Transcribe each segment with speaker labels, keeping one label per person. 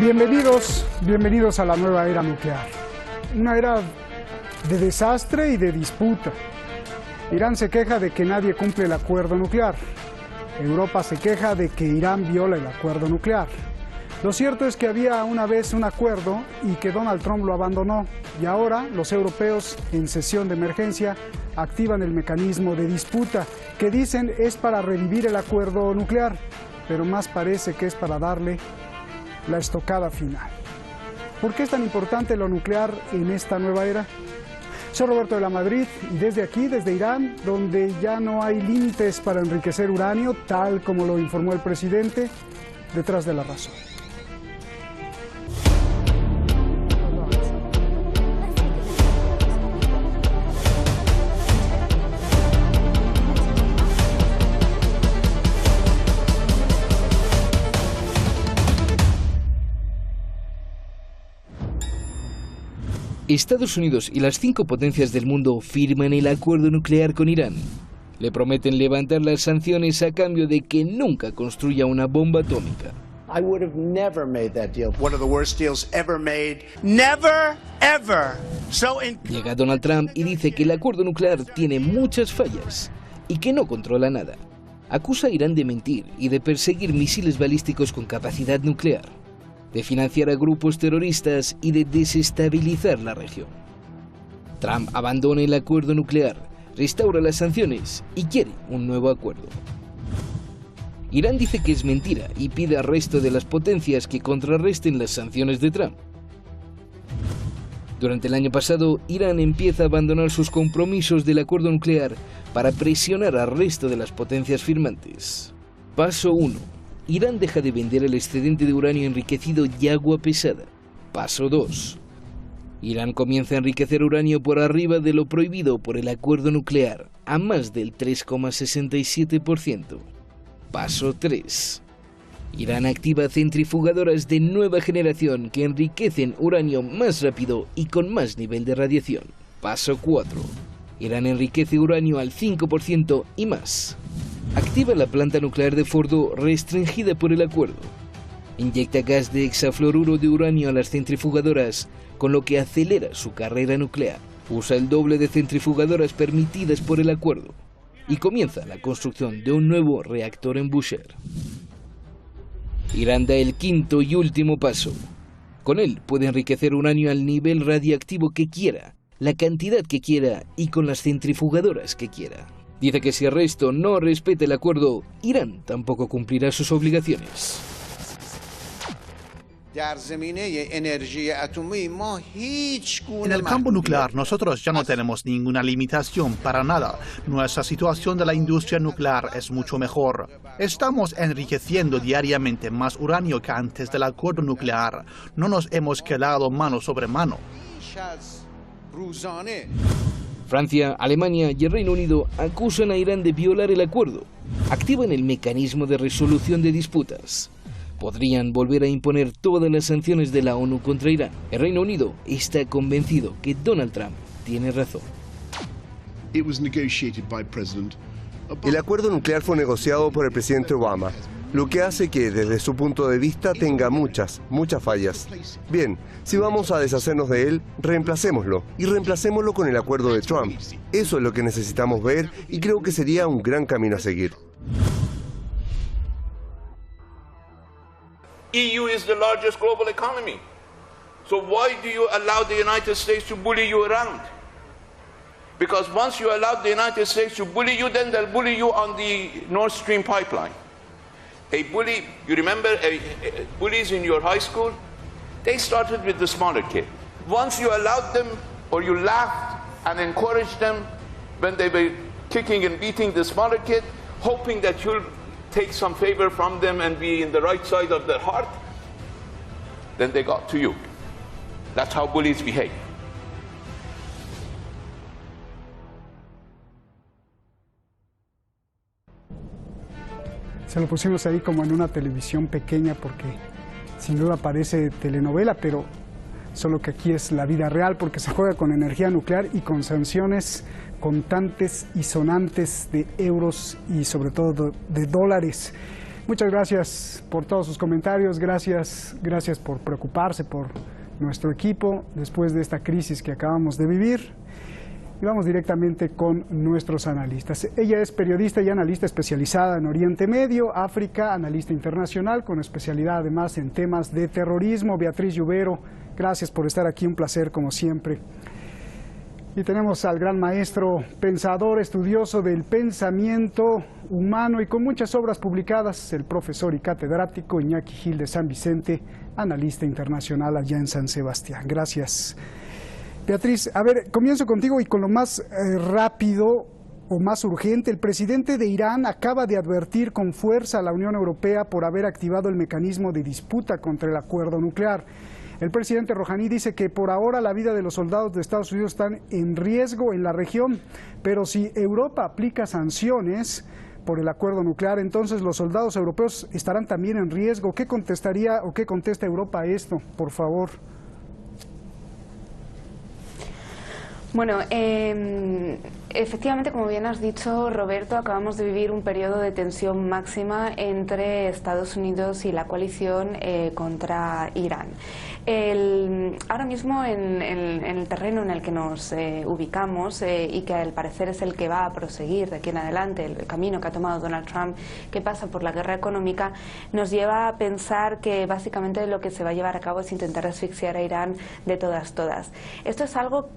Speaker 1: Bienvenidos a la nueva era nuclear. Una era de desastre y de disputa. Irán se queja de que nadie cumple el acuerdo nuclear. Europa se queja de que Irán viola el acuerdo nuclear. Lo cierto es que había una vez un acuerdo y que Donald Trump lo abandonó. Y ahora los europeos, en sesión de emergencia, activan el mecanismo de disputa, que dicen es para revivir el acuerdo nuclear, pero más parece que es para darle la estocada final. ¿Por qué es tan importante lo nuclear en esta nueva era? Soy Roberto de la Madrid y desde aquí, desde Irán, donde ya no hay límites para enriquecer uranio, tal como lo informó el presidente, detrás de la razón.
Speaker 2: Estados Unidos y las 5 potencias del mundo firman el acuerdo nuclear con Irán. Le prometen levantar las sanciones a cambio de que nunca construya una bomba atómica.
Speaker 3: I would have never made that deal. One of the worst deals ever made. Never, ever.
Speaker 2: Llega Donald Trump y dice que el acuerdo nuclear tiene muchas fallas y que no controla nada. Acusa a Irán de mentir y de perseguir misiles balísticos con capacidad nuclear, de financiar a grupos terroristas y de desestabilizar la región. Trump abandona el acuerdo nuclear, restaura las sanciones y quiere un nuevo acuerdo. Irán dice que es mentira y pide al resto de las potencias que contrarresten las sanciones de Trump. Durante el año pasado, Irán empieza a abandonar sus compromisos del acuerdo nuclear para presionar al resto de las potencias firmantes. Paso 1. Irán deja de vender el excedente de uranio enriquecido y agua pesada. Paso 2. Irán comienza a enriquecer uranio por arriba de lo prohibido por el acuerdo nuclear, a más del 3,67%. Paso 3. Irán activa centrifugadoras de nueva generación que enriquecen uranio más rápido y con más nivel de radiación. Paso 4. Irán enriquece uranio al 5% y más. Activa la planta nuclear de Fordo restringida por el acuerdo. Inyecta gas de hexafluoruro de uranio a las centrifugadoras, con lo que acelera su carrera nuclear. Usa el doble de centrifugadoras permitidas por el acuerdo. Y comienza la construcción de un nuevo reactor en Bushehr. Irán da el quinto y último paso. Con él puede enriquecer uranio al nivel radiactivo que quiera, la cantidad que quiera y con las centrifugadoras que quiera. Dice que si el resto no respeta el acuerdo, Irán tampoco cumplirá sus obligaciones.
Speaker 4: En el campo nuclear nosotros ya no tenemos ninguna limitación para nada. Nuestra situación de la industria nuclear es mucho mejor. Estamos enriqueciendo diariamente más uranio que antes del acuerdo nuclear. No nos hemos quedado mano sobre mano.
Speaker 2: Francia, Alemania y el Reino Unido acusan a Irán de violar el acuerdo. Activan el mecanismo de resolución de disputas. Podrían volver a imponer todas las sanciones de la ONU contra Irán. El Reino Unido está convencido que Donald Trump tiene razón.
Speaker 5: El acuerdo nuclear fue negociado por el presidente Obama, lo que hace que, desde su punto de vista, tenga muchas fallas. Bien, si vamos a deshacernos de él, reemplacémoslo, y reemplacémoslo con el acuerdo de Trump. Eso es lo que necesitamos ver, y creo que sería un gran camino a seguir.
Speaker 6: EU is the largest global economy. So why do you allow the United States to bully you around? Because once you allow the United States to bully you, then they'll bully you on the Nord Stream pipeline. A bully, you remember bullies in your high school? They started with the smaller kid. Once you allowed them, or you laughed and encouraged them when they were kicking and beating the smaller kid, hoping that you'll take some favor from them and be in the right side of their heart, then they got to you. That's how bullies behave.
Speaker 1: Se lo pusimos ahí como en una televisión pequeña porque sin duda parece telenovela, pero solo que aquí es la vida real porque se juega con energía nuclear y con sanciones contantes y sonantes de euros y sobre todo de dólares. Muchas gracias por todos sus comentarios, gracias por preocuparse por nuestro equipo después de esta crisis que acabamos de vivir. Y vamos directamente con nuestros analistas. Ella es periodista y analista especializada en Oriente Medio, África, analista internacional con especialidad además en temas de terrorismo. Beatriz Lluvero, gracias por estar aquí, un placer como siempre. Y tenemos al gran maestro, pensador, estudioso del pensamiento humano y con muchas obras publicadas, el profesor y catedrático Iñaki Gil de San Vicente, analista internacional allá en San Sebastián. Gracias. Beatriz, a ver, comienzo contigo y con lo más rápido o más urgente. El presidente de Irán acaba de advertir con fuerza a la Unión Europea por haber activado el mecanismo de disputa contra el acuerdo nuclear. El presidente Rouhani dice que por ahora la vida de los soldados de Estados Unidos están en riesgo en la región, pero si Europa aplica sanciones por el acuerdo nuclear, entonces los soldados europeos estarán también en riesgo. ¿Qué contestaría o qué contesta Europa a esto, por favor?
Speaker 7: Bueno, efectivamente, como bien has dicho, Roberto, acabamos de vivir un periodo de tensión máxima entre Estados Unidos y la coalición contra Irán. Ahora mismo en el terreno en el que nos ubicamos y que al parecer es el que va a proseguir de aquí en adelante, el camino que ha tomado Donald Trump, que pasa por la guerra económica, nos lleva a pensar que básicamente lo que se va a llevar a cabo es intentar asfixiar a Irán de todas. Esto es algo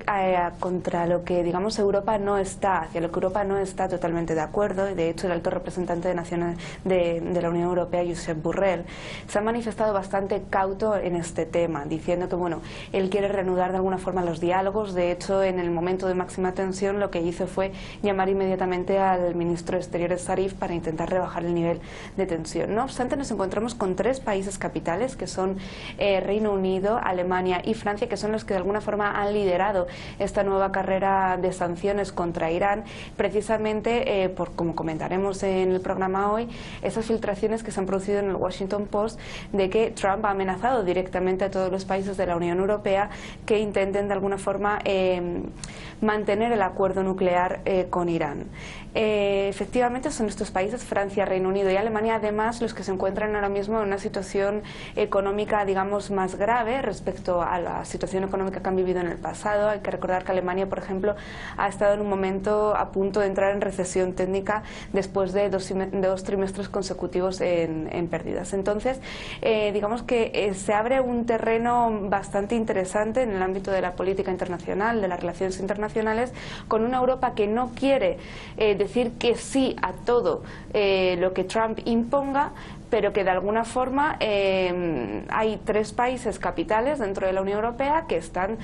Speaker 7: contra lo que, digamos, Europa no está, hacia lo que Europa no está totalmente de acuerdo. De hecho, el alto representante de Naciones de la Unión Europea, Josep Borrell, se ha manifestado bastante cauto en este tema, diciendo que, bueno, él quiere reanudar de alguna forma los diálogos. De hecho, en el momento de máxima tensión lo que hizo fue llamar inmediatamente al ministro de Exteriores Zarif para intentar rebajar el nivel de tensión. No obstante, nos encontramos con 3 países capitales, que son Reino Unido, Alemania y Francia, que son los que de alguna forma han liderado esta nueva carrera de sanciones contra Irán, precisamente por, como comentaremos en el programa hoy, esas filtraciones que se han producido en el Washington Post de que Trump ha amenazado directamente a todos los países de la Unión Europea que intenten de alguna forma mantener el acuerdo nuclear con Irán. Efectivamente son estos países, Francia, Reino Unido y Alemania, además los que se encuentran ahora mismo en una situación económica, digamos, más grave respecto a la situación económica que han vivido en el pasado. Hay que recordar que Alemania, por ejemplo, ha estado en un momento a punto de entrar en recesión técnica después de 2 trimestres consecutivos en pérdidas. Entonces, digamos que se abre un terreno bastante interesante en el ámbito de la política internacional, de las relaciones internacionales, con una Europa que no quiere decir que sí a todo lo que Trump imponga, pero que de alguna forma hay 3 países capitales dentro de la Unión Europea que están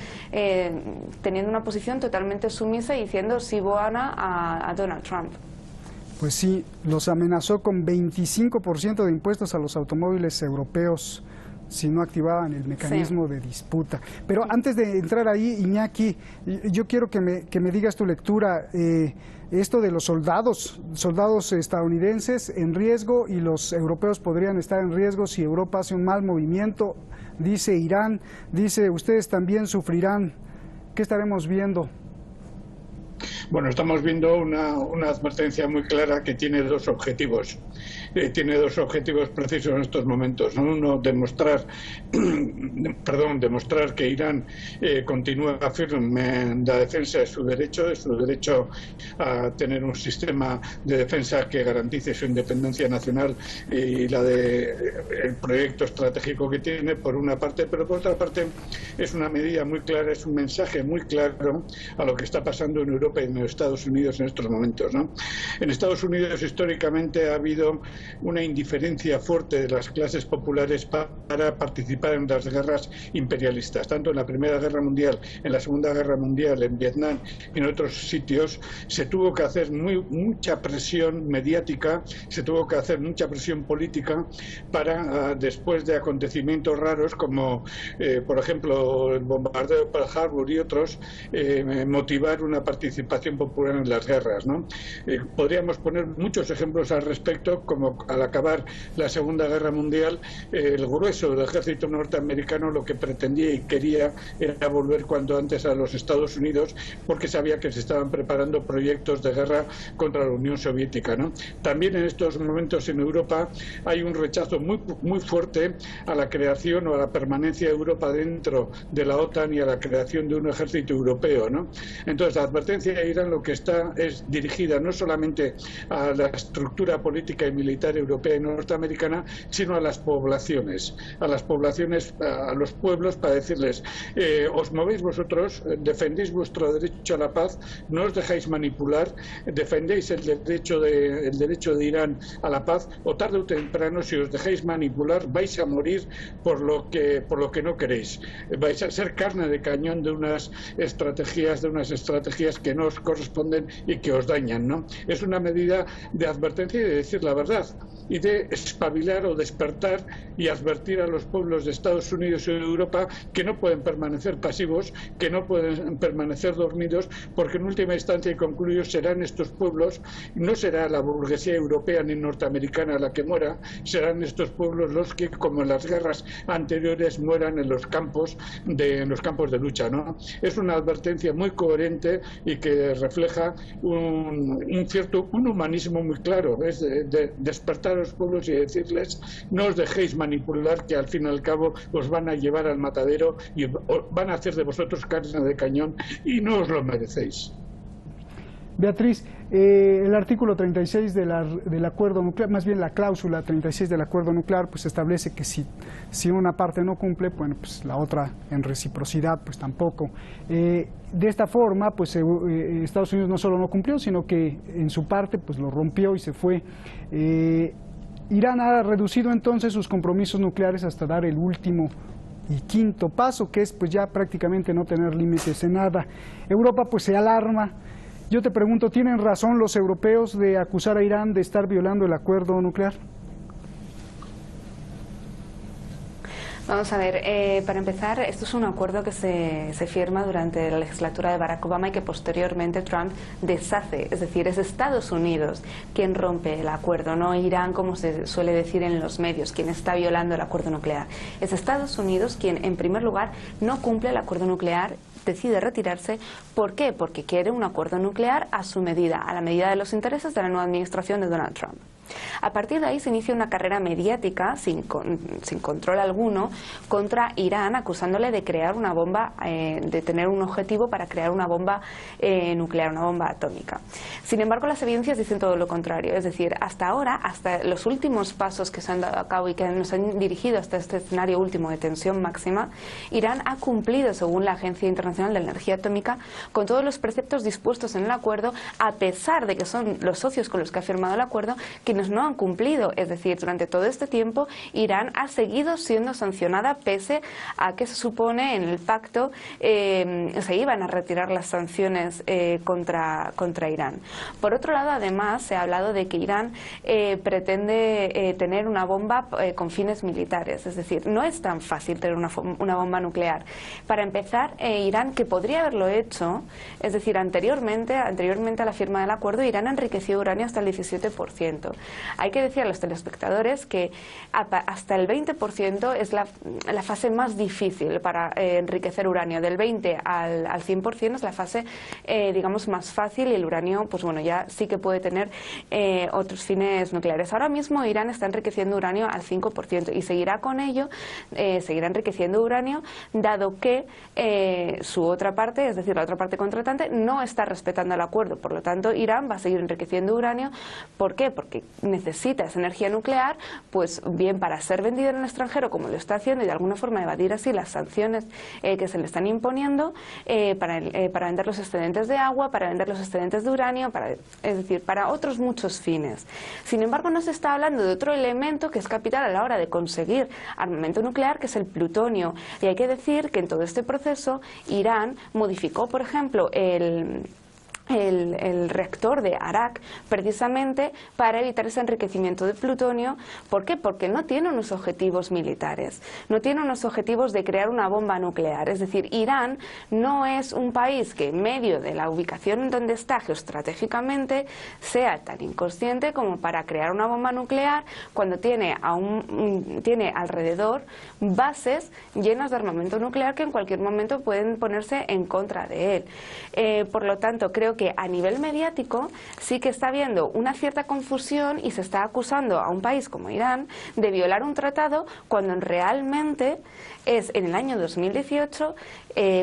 Speaker 7: teniendo una posición totalmente sumisa y diciendo sí buena a Donald Trump.
Speaker 1: Pues sí, los amenazó con 25% de impuestos a los automóviles europeos si no activaban el mecanismo de disputa. Pero antes de entrar ahí, Iñaki, yo quiero que me digas tu lectura. Esto de los soldados estadounidenses en riesgo y los europeos podrían estar en riesgo si Europa hace un mal movimiento, dice Irán, dice ustedes también sufrirán. ¿Qué estaremos viendo?
Speaker 8: Bueno, estamos viendo una advertencia muy clara que tiene 2 objetivos. Tiene 2 objetivos precisos en estos momentos, ¿no? Uno, demostrar que Irán continúa firme en la defensa de su derecho a tener un sistema de defensa que garantice su independencia nacional y la el proyecto estratégico que tiene, por una parte, pero por otra parte es una medida muy clara, es un mensaje muy claro a lo que está pasando en Europa y en Estados Unidos en estos momentos, ¿no? En Estados Unidos históricamente ha habido una indiferencia fuerte de las clases populares para participar en las guerras imperialistas, tanto en la Primera Guerra Mundial, en la Segunda Guerra Mundial, en Vietnam y en otros sitios. Se tuvo que hacer mucha presión mediática, se tuvo que hacer mucha presión política para, después de acontecimientos raros como, por ejemplo, el bombardeo de Pearl Harbor y otros, motivar una participación preocupación popular en las guerras, ¿no? Podríamos poner muchos ejemplos al respecto, como al acabar la Segunda Guerra Mundial, el grueso del ejército norteamericano lo que pretendía y quería era volver cuanto antes a los Estados Unidos, porque sabía que se estaban preparando proyectos de guerra contra la Unión Soviética, ¿no? También en estos momentos en Europa hay un rechazo muy fuerte a la creación o a la permanencia de Europa dentro de la OTAN y a la creación de un ejército europeo, ¿no? Entonces, la advertencia de Irán lo que está es dirigida no solamente a la estructura política y militar europea y norteamericana, sino a las poblaciones, a los pueblos, para decirles, os movéis vosotros, defendéis vuestro derecho a la paz, no os dejáis manipular, defendéis el derecho de Irán a la paz, o tarde o temprano, si os dejáis manipular, vais a morir por lo que no queréis. Vais a ser carne de cañón de unas estrategias que no os corresponden y que os dañan, ¿no? Es una medida de advertencia y de decir la verdad, y de espabilar o despertar y advertir a los pueblos de Estados Unidos y de Europa que no pueden permanecer pasivos, que no pueden permanecer dormidos, porque en última instancia, y concluyo, serán estos pueblos, no será la burguesía europea ni norteamericana la que muera, serán estos pueblos los que, como en las guerras anteriores, mueran en los campos de lucha, ¿no? Es una advertencia muy coherente y que refleja un humanismo muy claro, es de despertar a los pueblos y decirles: no os dejéis manipular, que al fin y al cabo os van a llevar al matadero y van a hacer de vosotros carne de cañón y no os lo merecéis.
Speaker 1: Beatriz, el artículo 36 del acuerdo nuclear, más bien la cláusula 36 del acuerdo nuclear, pues establece que si una parte no cumple, bueno, pues la otra en reciprocidad pues tampoco. De esta forma, pues Estados Unidos no solo no cumplió, sino que en su parte pues lo rompió y se fue. Irán ha reducido entonces sus compromisos nucleares hasta dar el último y quinto paso, que es pues ya prácticamente no tener límites en nada. Europa pues se alarma. Yo te pregunto, ¿tienen razón los europeos de acusar a Irán de estar violando el acuerdo nuclear?
Speaker 7: Vamos a ver, para empezar, esto es un acuerdo que se firma durante la legislatura de Barack Obama y que posteriormente Trump deshace. Es decir, es Estados Unidos quien rompe el acuerdo, no Irán, como se suele decir en los medios, quien está violando el acuerdo nuclear. Es Estados Unidos quien, en primer lugar, no cumple el acuerdo nuclear, decide retirarse. ¿Por qué? Porque quiere un acuerdo nuclear a su medida, a la medida de los intereses de la nueva administración de Donald Trump. A partir de ahí se inicia una carrera mediática sin control alguno contra Irán, acusándole de crear una bomba, de tener un objetivo para crear una bomba nuclear, una bomba atómica. Sin embargo, las evidencias dicen todo lo contrario. Es decir, hasta ahora, hasta los últimos pasos que se han dado a cabo y que nos han dirigido hasta este escenario último de tensión máxima, Irán ha cumplido, según la Agencia Internacional de Energía Atómica, con todos los preceptos dispuestos en el acuerdo, a pesar de que son los socios con los que ha firmado el acuerdo quienes no han cumplido. Es decir, durante todo este tiempo Irán ha seguido siendo sancionada, pese a que se supone en el pacto se iban a retirar las sanciones contra Irán. Por otro lado, además, se ha hablado de que Irán pretende tener una bomba con fines militares. Es decir, no es tan fácil tener una bomba nuclear. Para empezar, Irán, que podría haberlo hecho, es decir, anteriormente a la firma del acuerdo, Irán ha enriquecido uranio hasta el 17%. Hay que decir a los telespectadores que hasta el 20% es la fase más difícil para enriquecer uranio. Del 20 al 100% es la fase, digamos, más fácil, y el uranio, pues bueno, ya sí que puede tener otros fines nucleares. Ahora mismo Irán está enriqueciendo uranio al 5% y seguirá con ello, seguirá enriqueciendo uranio, dado que su otra parte, es decir, la otra parte contratante, no está respetando el acuerdo. Por lo tanto, Irán va a seguir enriqueciendo uranio. ¿Por qué? Porque necesita esa energía nuclear, pues bien para ser vendida en el extranjero, como lo está haciendo, y de alguna forma evadir así las sanciones que se le están imponiendo, para vender los excedentes de agua, para vender los excedentes de uranio, es decir, para otros muchos fines. Sin embargo, no se está hablando de otro elemento que es capital a la hora de conseguir armamento nuclear, que es el plutonio. Y hay que decir que en todo este proceso Irán modificó, por ejemplo, el reactor de Arak precisamente para evitar ese enriquecimiento de plutonio. ¿Por qué? Porque no tiene unos objetivos militares, no tiene unos objetivos de crear una bomba nuclear. Es decir, Irán no es un país que en medio de la ubicación en donde está geoestratégicamente sea tan inconsciente como para crear una bomba nuclear cuando tiene alrededor bases llenas de armamento nuclear que en cualquier momento pueden ponerse en contra de él. Por lo tanto, creo que a nivel mediático sí que está habiendo una cierta confusión y se está acusando a un país como Irán de violar un tratado cuando realmente es en el año 2018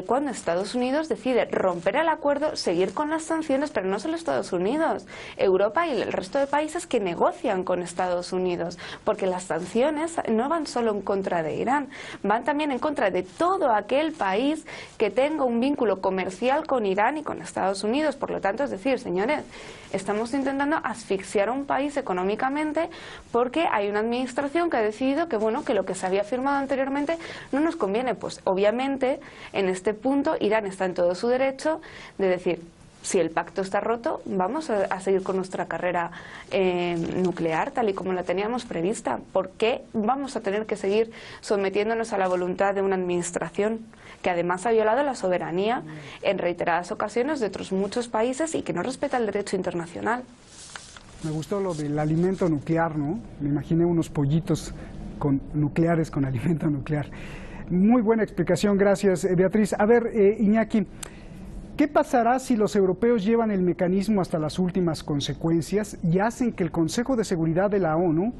Speaker 7: cuando Estados Unidos decide romper el acuerdo, seguir con las sanciones, pero no solo Estados Unidos, Europa y el resto de países que negocian con Estados Unidos, porque las sanciones no van solo en contra de Irán, van también en contra de todo aquel país que tenga un vínculo comercial con Irán y con Estados Unidos. Por lo tanto, es decir, señores, estamos intentando asfixiar a un país económicamente porque hay una administración que ha decidido que, bueno, que lo que se había firmado anteriormente no nos conviene. Pues obviamente en este punto Irán está en todo su derecho de decir: si el pacto está roto, vamos a seguir con nuestra carrera nuclear tal y como la teníamos prevista. ¿Por qué vamos a tener que seguir sometiéndonos a la voluntad de una administración que además ha violado la soberanía en reiteradas ocasiones de otros muchos países y que no respeta el derecho internacional?
Speaker 1: Me gustó lo del alimento nuclear, ¿no? Me imaginé unos pollitos nucleares con alimento nuclear. Muy buena explicación, gracias, Beatriz. A ver, Iñaki, ¿qué pasará si los europeos llevan el mecanismo hasta las últimas consecuencias y hacen que el Consejo de Seguridad de la ONU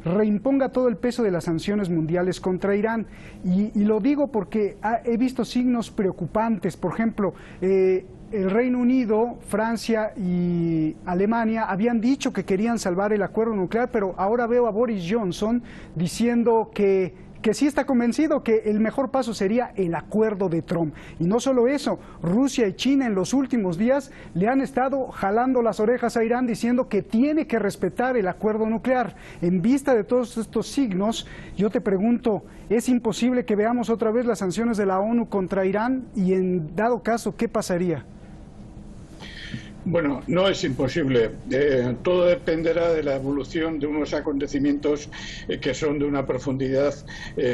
Speaker 1: reimponga todo el peso de las sanciones mundiales contra Irán? Y lo digo porque he visto signos preocupantes. Por ejemplo, el Reino Unido, Francia y Alemania habían dicho que querían salvar el acuerdo nuclear, pero ahora veo a Boris Johnson diciendo que sí está convencido que el mejor paso sería el acuerdo de Trump. Y no solo eso, Rusia y China en los últimos días le han estado jalando las orejas a Irán diciendo que tiene que respetar el acuerdo nuclear. En vista de todos estos signos, yo te pregunto, ¿es imposible que veamos otra vez las sanciones de la ONU contra Irán? Y en dado caso, ¿qué pasaría?
Speaker 8: Bueno, no es imposible. Todo dependerá de la evolución de unos acontecimientos que son de una profundidad.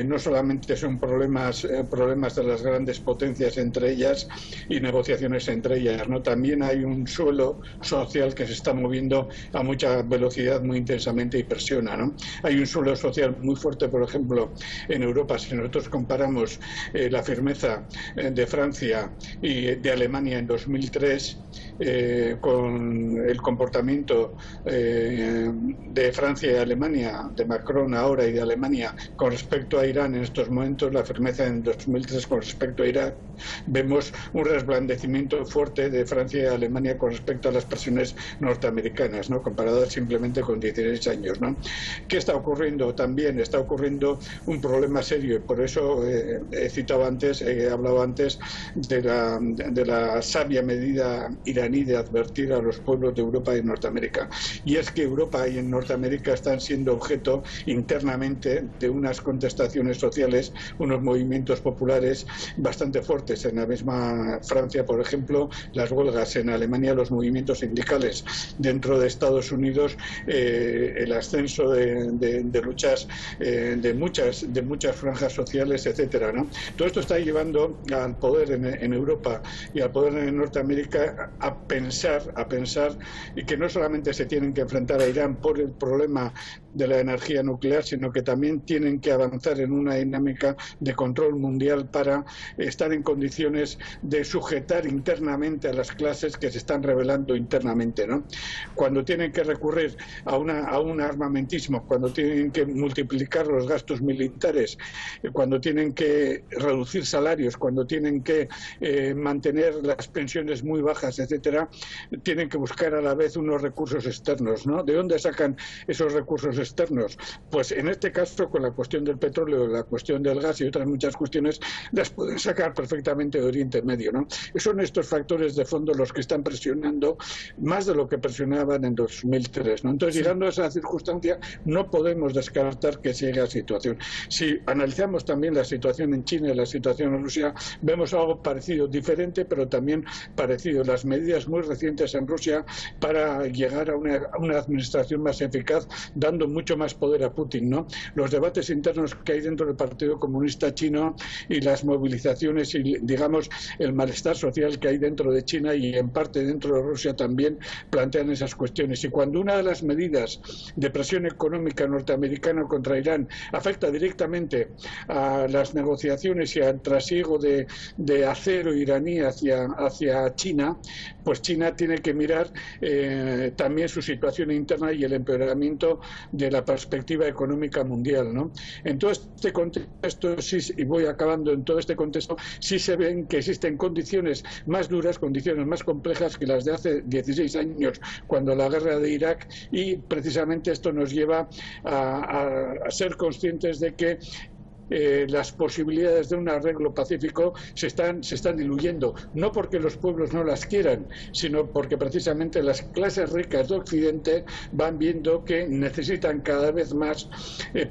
Speaker 8: No solamente son problemas de las grandes potencias entre ellas y negociaciones entre ellas, ¿no? También hay un suelo social que se está moviendo a mucha velocidad, muy intensamente, y presiona, ¿no? Hay un suelo social muy fuerte, por ejemplo, en Europa. Si nosotros comparamos la firmeza de Francia y de Alemania en 2003, con el comportamiento de Francia y Alemania, de Macron ahora y de Alemania con respecto a Irán en estos momentos, la firmeza en 2003 con respecto a Irán, vemos un resplandecimiento fuerte de Francia y Alemania con respecto a las presiones norteamericanas, ¿no? Comparadas simplemente con 16 años, ¿no? ¿Qué está ocurriendo? También está ocurriendo un problema serio, y por eso he citado antes, he hablado antes de la sabia medida iraní de advertir a los pueblos de Europa y Norteamérica. Y es que Europa y en Norteamérica están siendo objeto internamente de unas contestaciones sociales, unos movimientos populares bastante fuertes. En la misma Francia, por ejemplo, las huelgas; en Alemania, los movimientos sindicales; dentro de Estados Unidos, el ascenso de luchas de muchas franjas sociales, etcétera, ¿no? Todo esto está llevando al poder en Europa y al poder en Norteamérica a pensar y que no solamente se tienen que enfrentar a Irán por el problema de la energía nuclear, sino que también tienen que avanzar en una dinámica de control mundial para estar en condiciones de sujetar internamente a las clases que se están rebelando internamente, ¿no? Cuando tienen que recurrir a un armamentismo, cuando tienen que multiplicar los gastos militares, cuando tienen que reducir salarios, cuando tienen que mantener las pensiones muy bajas, etcétera, tienen que buscar a la vez unos recursos externos, ¿no? ¿De dónde sacan esos recursos externos, pues en este caso con la cuestión del petróleo, la cuestión del gas y otras muchas cuestiones, las pueden sacar perfectamente de Oriente Medio, ¿no? Y son estos factores de fondo los que están presionando más de lo que presionaban en 2003, ¿no? Entonces, llegando a esa circunstancia, no podemos descartar que siga la situación. Si analizamos también la situación en China y la situación en Rusia, vemos algo parecido, diferente, pero también parecido. Las medidas muy recientes en Rusia para llegar a una administración más eficaz, dando mucho más poder a Putin, ¿no? Los debates internos que hay dentro del Partido Comunista Chino y las movilizaciones y, digamos, el malestar social que hay dentro de China y en parte dentro de Rusia también plantean esas cuestiones. Y cuando una de las medidas de presión económica norteamericana contra Irán afecta directamente a las negociaciones y al trasiego de acero iraní hacia China, pues China tiene que mirar también su situación interna y el empeoramiento de la perspectiva económica mundial, ¿no? En todo este contexto, sí, y voy acabando, en todo este contexto sí se ven que existen condiciones más duras, condiciones más complejas que las de hace 16 años, cuando la guerra de Irak, y precisamente esto nos lleva a ser conscientes de que las posibilidades de un arreglo pacífico se están diluyendo, no porque los pueblos no las quieran, sino porque precisamente las clases ricas de Occidente van viendo que necesitan cada vez más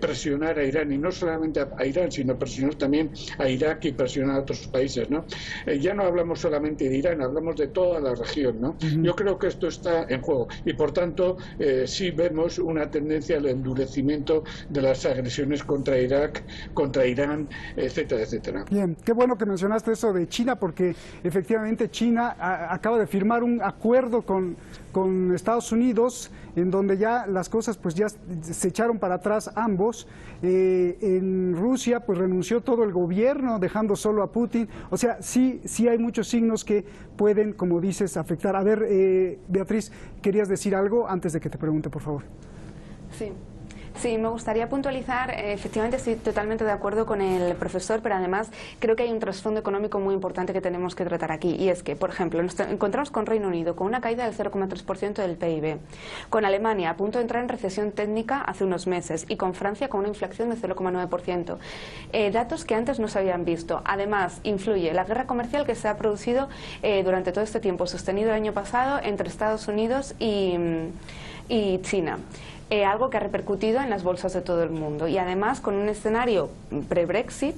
Speaker 8: presionar a Irán, y no solamente a Irán, sino presionar también a Irak y presionar a otros países, ¿no? Ya no hablamos solamente de Irán, hablamos de toda la región, ¿no? Yo creo que esto está en juego y, por tanto, sí vemos una tendencia al endurecimiento de las agresiones contra Irak, contra Irán, etcétera, etcétera.
Speaker 1: Bien, qué bueno que mencionaste eso de China, porque efectivamente China acaba de firmar un acuerdo con Estados Unidos, en donde ya las cosas pues ya se echaron para atrás ambos. En Rusia pues renunció todo el gobierno, dejando solo a Putin. O sea, sí hay muchos signos que pueden, como dices, afectar. A ver, Beatriz, ¿querías decir algo antes de que te pregunte, por favor?
Speaker 7: Sí, me gustaría puntualizar, efectivamente estoy totalmente de acuerdo con el profesor, pero además creo que hay un trasfondo económico muy importante que tenemos que tratar aquí, y es que, por ejemplo, nos encontramos con Reino Unido con una caída del 0,3% del PIB, con Alemania a punto de entrar en recesión técnica hace unos meses, y con Francia con una inflación de 0,9%. Datos que antes no se habían visto. Además, influye la guerra comercial que se ha producido durante todo este tiempo, sostenido el año pasado entre Estados Unidos y China. Algo que ha repercutido en las bolsas de todo el mundo, y además con un escenario pre-Brexit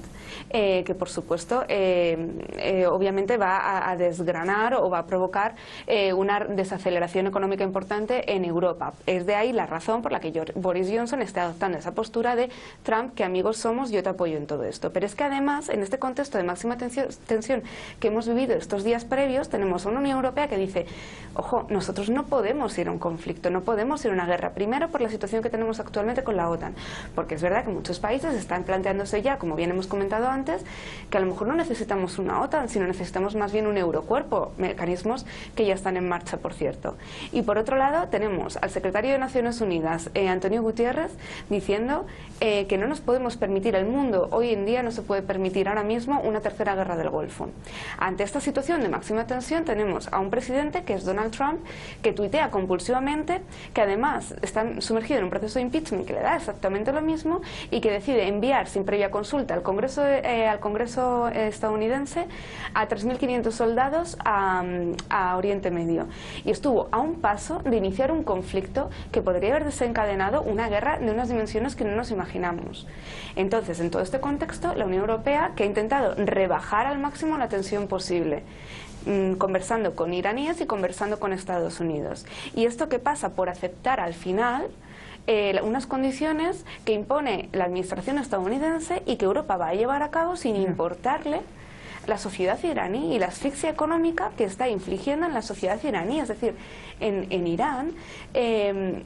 Speaker 7: que por supuesto obviamente va a desgranar o va a provocar una desaceleración económica importante en Europa. Es de ahí la razón por la que Boris Johnson está adoptando esa postura de Trump, que amigos somos, yo te apoyo en todo esto. Pero es que además, en este contexto de máxima tensión que hemos vivido estos días previos, tenemos a una Unión Europea que dice, ojo, nosotros no podemos ir a un conflicto, no podemos ir a una guerra, primero por la situación que tenemos actualmente con la OTAN, porque es verdad que muchos países están planteándose ya, como bien hemos comentado antes, que a lo mejor no necesitamos una OTAN, sino necesitamos más bien un eurocuerpo, mecanismos que ya están en marcha, por cierto. Y por otro lado tenemos al secretario de Naciones Unidas, Antonio Guterres, diciendo que no nos podemos permitir, el mundo hoy en día no se puede permitir ahora mismo una tercera guerra del Golfo. Ante esta situación de máxima tensión tenemos a un presidente que es Donald Trump, que tuitea compulsivamente, que además está sumergido en un proceso de impeachment que le da exactamente lo mismo, y que decide enviar sin previa consulta al Congreso estadounidense a 3.500 soldados a Oriente Medio, y estuvo a un paso de iniciar un conflicto que podría haber desencadenado una guerra de unas dimensiones que no nos imaginamos. Entonces, en todo este contexto, la Unión Europea, que ha intentado rebajar al máximo la tensión posible, conversando con iraníes y conversando con Estados Unidos. ¿Y esto qué pasa? Por aceptar al final unas condiciones que impone la administración estadounidense y que Europa va a llevar a cabo sin importarle la sociedad iraní y la asfixia económica que está infligiendo en la sociedad iraní. Es decir, en Irán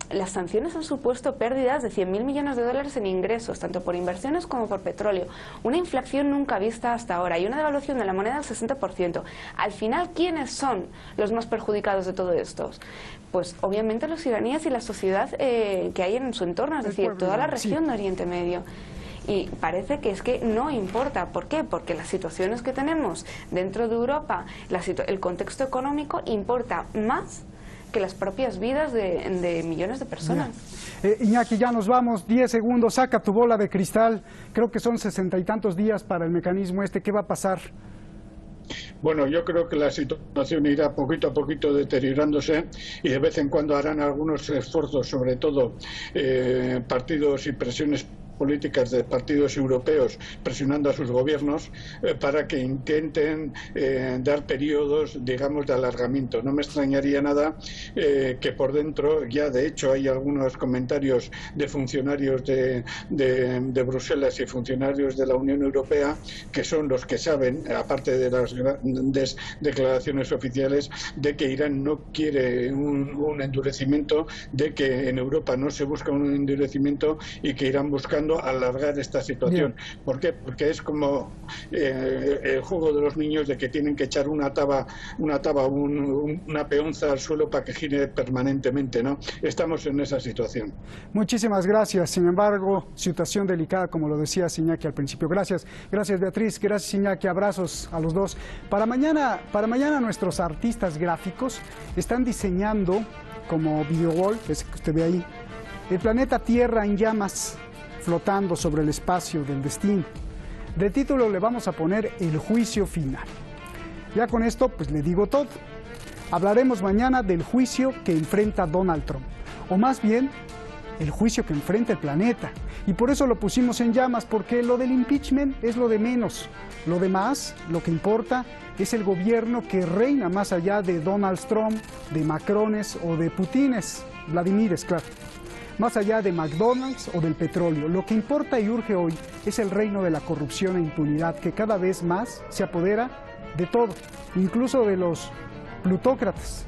Speaker 7: las sanciones han supuesto pérdidas de 100.000 millones de dólares en ingresos, tanto por inversiones como por petróleo, una inflación nunca vista hasta ahora y una devaluación de la moneda del 60%. Al final, ¿quiénes son los más perjudicados de todo esto? Pues obviamente los iraníes y la sociedad que hay en su entorno, es decir, toda la región de Oriente Medio. Y parece que es que no importa. ¿Por qué? Porque las situaciones que tenemos dentro de Europa, el contexto económico importa más que las propias vidas de millones de personas.
Speaker 1: Iñaki, ya nos vamos, 10 segundos, saca tu bola de cristal. Creo que son 60 y tantos días para el mecanismo ¿qué va a pasar?
Speaker 8: Bueno, yo creo que la situación irá poquito a poquito deteriorándose y de vez en cuando harán algunos esfuerzos, sobre todo partidos y presiones políticas de partidos europeos presionando a sus gobiernos para que intenten dar periodos, digamos, de alargamiento. No me extrañaría nada que por dentro, ya de hecho hay algunos comentarios de funcionarios de Bruselas y funcionarios de la Unión Europea que son los que saben, aparte de las grandes declaraciones oficiales, de que Irán no quiere un endurecimiento, de que en Europa no se busca un endurecimiento y que irán buscando alargar esta situación. Bien. ¿Por qué? Porque es como el juego de los niños de que tienen que echar una peonza al suelo para que gire permanentemente, ¿no? Estamos en esa situación. Muchísimas gracias. Sin embargo, situación delicada, como lo decía Iñaki al principio. Gracias. Gracias, Beatriz. Gracias, Iñaki. Abrazos a los dos. Para mañana nuestros artistas gráficos están diseñando, como videowall, ese que usted ve ahí, el planeta Tierra en llamas, flotando sobre el espacio del destino. De título le vamos a poner El Juicio Final. Ya con esto, pues le digo todo. Hablaremos mañana del juicio que enfrenta Donald Trump, o más bien, el juicio que enfrenta el planeta. Y por eso lo pusimos en llamas, porque lo del impeachment es lo de menos. Lo demás, lo que importa, es el gobierno que reina más allá de Donald Trump, de Macrones o de Putines, Vladimires, claro. Más allá de McDonald's o del petróleo, lo que importa y urge hoy es el reino de la corrupción e impunidad que cada vez más se apodera de todo, incluso de los plutócratas.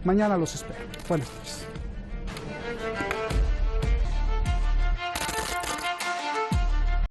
Speaker 8: Mañana los espero. Buenas noches.